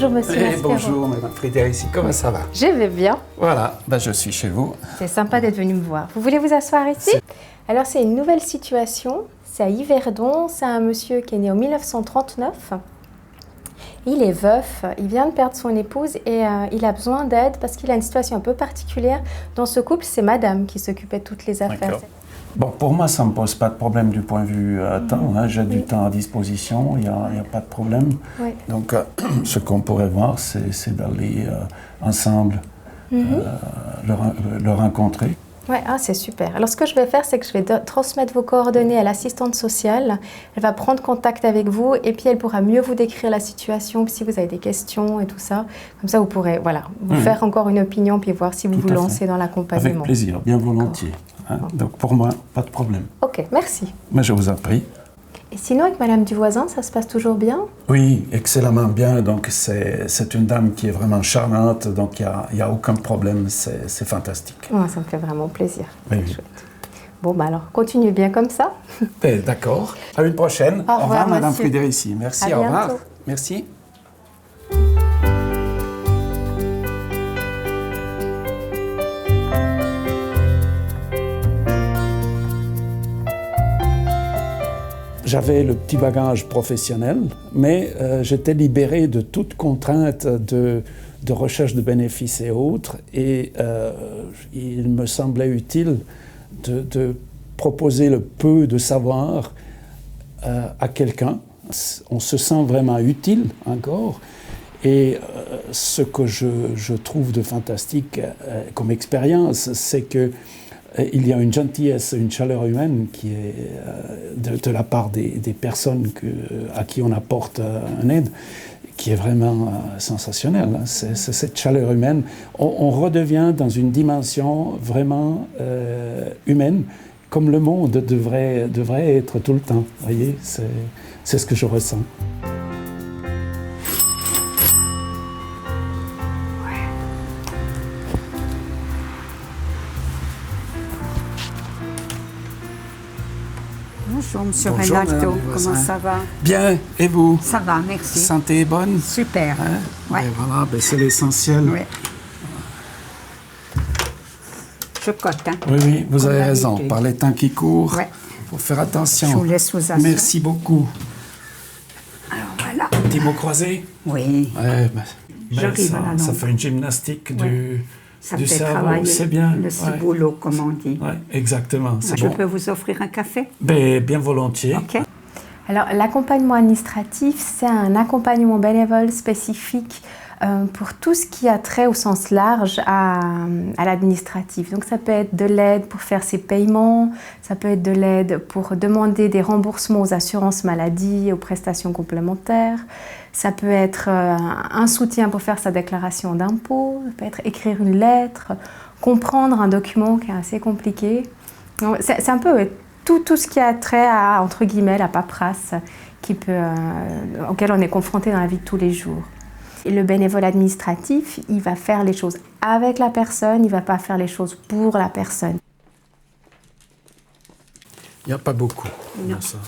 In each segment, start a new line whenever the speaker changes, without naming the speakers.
Bonjour Monsieur Maspero.
Bonjour Madame Frédérici, comment ça va?
Je vais bien.
Voilà, je suis chez vous.
C'est sympa d'être venu me voir. Vous voulez vous asseoir ici? Alors c'est une nouvelle situation, c'est à Yverdon, c'est un monsieur qui est né en 1939. Il est veuf, il vient de perdre son épouse et il a besoin d'aide parce qu'il a une situation un peu particulière. Dans ce couple, c'est madame qui s'occupait de toutes les affaires.
Bon, pour moi, ça ne me pose pas de problème du point de vue temps. Hein. J'ai du temps à disposition, il n'y a pas de problème.
Oui.
Donc, ce qu'on pourrait voir, c'est d'aller ensemble le rencontrer.
Oui, c'est super. Alors, ce que je vais faire, c'est que je vais transmettre vos coordonnées à l'assistante sociale. Elle va prendre contact avec vous et puis elle pourra mieux vous décrire la situation si vous avez des questions et tout ça. Comme ça, vous pourrez vous faire encore une opinion puis voir si vous vous lancez dans l'accompagnement.
Avec plaisir, bien volontiers. Hein. Donc, pour moi, pas de problème.
Ok, merci.
Mais je vous en prie.
Et sinon, avec Madame Duvoisin, ça se passe toujours bien?
Oui, excellemment bien. Donc, c'est une dame qui est vraiment charmante. Donc, il n'y a aucun problème. C'est fantastique.
Ouais, ça me fait vraiment plaisir.
Oui.
Chouette. Bon, alors, continuez bien comme ça.
D'accord. À une prochaine.
Au revoir
Madame
monsieur.
Frédérici. Merci,
À
au revoir.
bientôt.
Merci. J'avais le petit bagage professionnel, mais j'étais libéré de toute contrainte de recherche de bénéfices et autres. Et il me semblait utile de proposer le peu de savoir à quelqu'un. On se sent vraiment utile encore. Et ce que je trouve de fantastique comme expérience, c'est que il y a une gentillesse, une chaleur humaine qui est de la part des personnes à qui on apporte une aide, qui est vraiment sensationnelle. Hein. C'est cette chaleur humaine. On redevient dans une dimension vraiment humaine, comme le monde devrait être tout le temps. Vous voyez, c'est ce que je ressens.
Bonjour, Monsieur
Bonjour,
Reynaldo.
Madame
Comment ça va?
Bien, et vous?
Ça va, merci.
Santé est bonne?
Super.
Hein?
Ouais.
Et voilà, c'est l'essentiel.
Oui. Je cote, hein?
Oui, vous
Comme
avez raison.
d'habitude.
Par les temps qui courent,
Ouais.
il faut faire attention.
Je vous laisse vous asseoir.
Merci beaucoup.
Alors voilà.
Petit mot croisé?
Oui.
Ouais,
J'arrive à la
ça
langue.
fait une gymnastique
Ça
du
fait
cerveau,
travailler
c'est bien.
le ciboulot, comme on dit.
Ouais, exactement, c'est
Je
bon.
peux vous offrir un café?
Bien volontiers.
OK.
Alors, l'accompagnement administratif, c'est un accompagnement bénévole spécifique pour tout ce qui a trait au sens large à l'administratif. Donc, ça peut être de l'aide pour faire ses paiements, ça peut être de l'aide pour demander des remboursements aux assurances maladie, aux prestations complémentaires, ça peut être un soutien pour faire sa déclaration d'impôt, ça peut être écrire une lettre, comprendre un document qui est assez compliqué. Donc, c'est un peu tout ce qui a trait à, entre guillemets, la paperasse auquel on est confronté dans la vie de tous les jours. Et le bénévole administratif, il va faire les choses avec la personne, il ne va pas faire les choses pour la personne.
Il n'y a pas beaucoup.
Non.
Ça.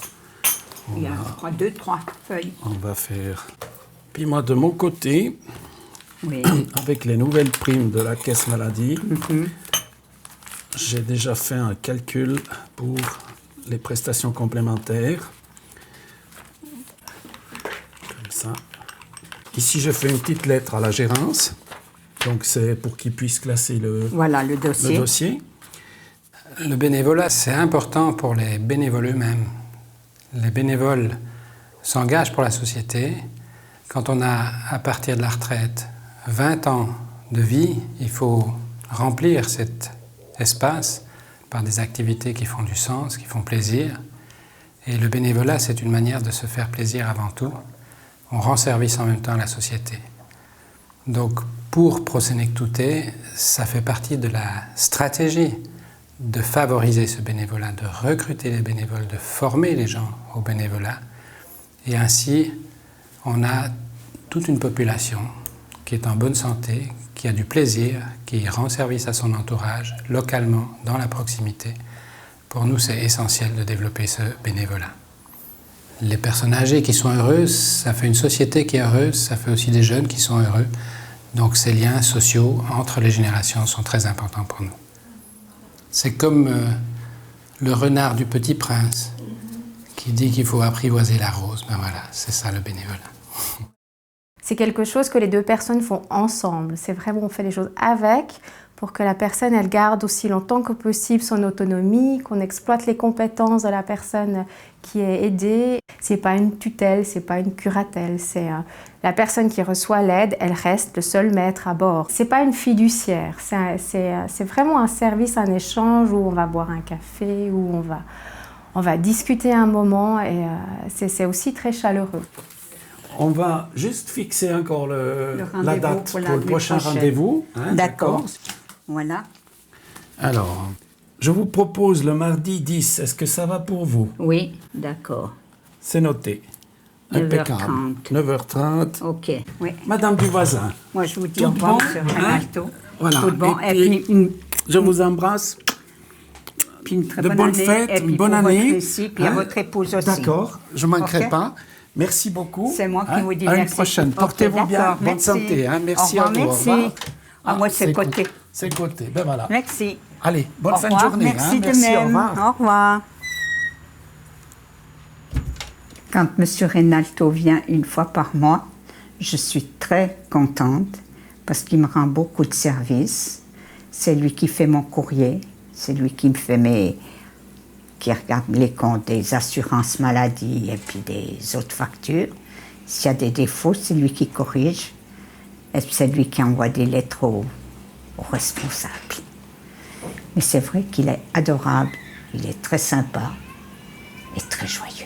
Il y a, je crois, 2-3 feuilles.
On va faire. Puis moi, de mon côté,
Oui.
avec les nouvelles primes de la caisse maladie, j'ai déjà fait un calcul pour les prestations complémentaires. Comme ça. Ici, je fais une petite lettre à la gérance. Donc, c'est pour qu'ils puissent classer
Voilà le dossier.
le dossier.
Le bénévolat, c'est important pour les bénévoles eux-mêmes. Les bénévoles s'engagent pour la société. Quand on a, à partir de la retraite, 20 ans de vie, il faut remplir cet espace par des activités qui font du sens, qui font plaisir. Et le bénévolat, c'est une manière de se faire plaisir avant tout. On rend service en même temps à la société. Donc, pour Prosenectute, ça fait partie de la stratégie de favoriser ce bénévolat, de recruter les bénévoles, de former les gens au bénévolat. Et ainsi, on a toute une population qui est en bonne santé, qui a du plaisir, qui rend service à son entourage, localement, dans la proximité. Pour nous, c'est essentiel de développer ce bénévolat. les personnes âgées qui sont heureuses, ça fait une société qui est heureuse, ça fait aussi des jeunes qui sont heureux. Donc ces liens sociaux entre les générations sont très importants pour nous. C'est comme le renard du Petit Prince qui dit qu'il faut apprivoiser la rose. Ben voilà, c'est ça le bénévolat.
C'est quelque chose que les deux personnes font ensemble. C'est vraiment, on fait les choses avec pour que la personne, elle garde aussi longtemps que possible son autonomie, qu'on exploite les compétences de la personne qui est aidée. C'est pas une tutelle, c'est pas une curatelle. C'est la personne qui reçoit l'aide, elle reste le seul maître à bord. C'est pas une fiduciaire. C'est vraiment un service, un échange où on va boire un café, où on va discuter un moment et c'est aussi très chaleureux.
On va juste fixer encore la
rendez-vous
date
pour
pour
la
le
nuit
prochain
prochaine.
rendez-vous. Hein,
D'accord. Voilà.
Alors, je vous propose le mardi 10. Est-ce que ça va pour vous?
Oui, d'accord.
C'est noté.
9h30.
Impeccable. 9h30.
Ok, oui.
Madame Duvoisin.
Moi, je vous dis
Tout
au revoir,
bon,
monsieur
hein?
Rinaldo.
Voilà.
Tout bon.
Et
Et
puis,
puis,
je vous embrasse.
puis une très
De
bonne
bonnes
année.
fêtes,
Et puis
une bonne
pour
année.
votre ici, puis à
Hein?
votre épouse aussi.
D'accord, je ne manquerai
Ok.
pas. Merci beaucoup.
C'est moi qui
Hein?
vous dis
À
merci.
une prochaine.
Ok,
Portez-vous bien.
d'accord,
Bonne
merci.
santé. Hein? Merci
Au
à
revoir,
vous.
merci.
Au revoir.
Ah, moi, c'est côté.
C'est côté. Ben voilà.
Merci.
Allez, bonne
Au
fin de
revoir,
journée.
merci
hein?
de
Merci,
même.
au revoir.
Au revoir. Quand M. Rinaldo vient une fois par mois, je suis très contente parce qu'il me rend beaucoup de services. C'est lui qui fait mon courrier, c'est lui qui me fait qui regarde les comptes des assurances maladie et puis des autres factures. S'il y a des défauts, c'est lui qui corrige. Et c'est lui qui envoie des lettres aux responsables. Mais c'est vrai qu'il est adorable, il est très sympa et très joyeux.